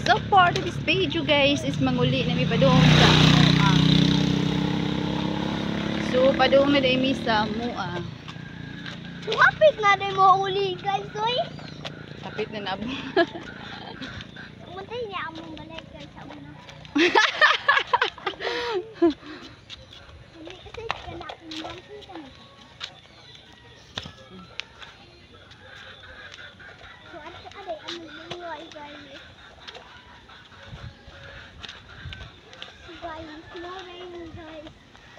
So for this video guys is manguli na mi padung sa mua. So padung na dai mi sa mua. Kapit na din mo uli guys, oy. Kapit na nabo. Umatay niya among balay guys sa una. Hindi kasi kana kung bangkin ka na. So ato aday among luwa guys. Guys, no rain guys.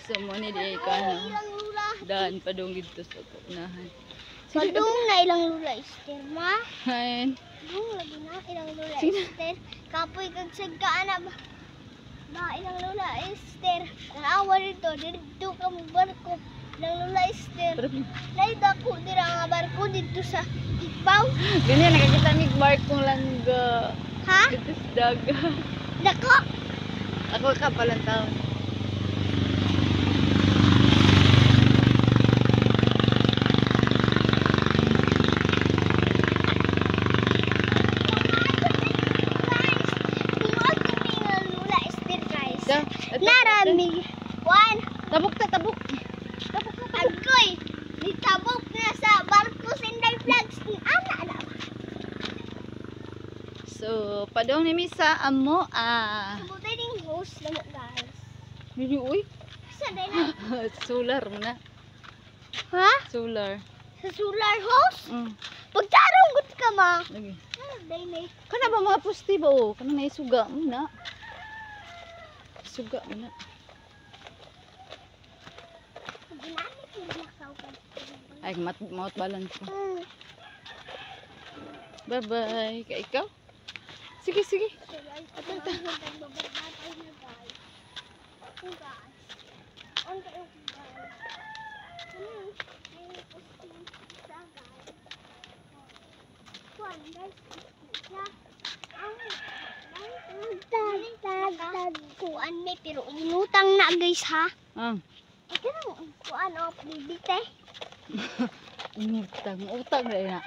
So mo ni di ka no. Dan padung dito sa unahan. Padung na ilang lula ister ma. Hain. Padung lagi na ilang lula Sino? ister. Kapoy kag sagkaan ba. Ba ilang lula ister. Naawa dito dito ka mo barko. Ilang lula ister. Nay dako dira nga barko dito sa Igbaw. Ganyan nakakita mi barkong langga. Ha? Dito sa dagat. Dako. Ako ka palang taon. Narami. One. Tabok ta tabok. Agoy. Nitabok na sa barko Sinday Vlogs. Ana na. So padung ni mi sa amo Sabutay ding host na guys. Hindi uy. Sa day na. Solar mo na. Ha? Solar. Sa solar host? Pagtarong Gut ka ma. Lagi. Day na. Kana ba mga posti ba o? Kana na isuga mo na. Suga mo na. Ginamit yung lakaw ka. Ay, mouth balance ko. Bye-bye. Ka ikaw? Sige, sige. So guys, ito na ang babababay na guys. Ako guys. Ang kayo guys. May posting sa guys. Kuan guys. Kuan may pero umutang na guys ha. Ito na kuan o bibite. Utang na.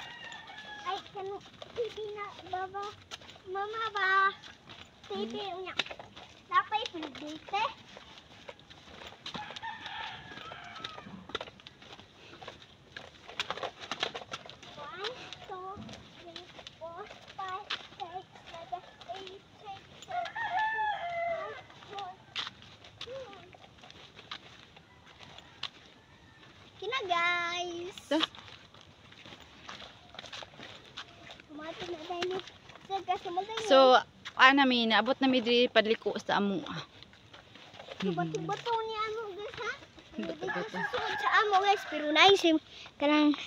Ay kanu pipi na baba. Mama ba? Pipi niya. Napay bibite. Kina guys. So, ana mi naabot na mi diri padliko sa amo. Bato-bato ni amo guys ha. Bato-bato. Sa amo guys pero nice kanang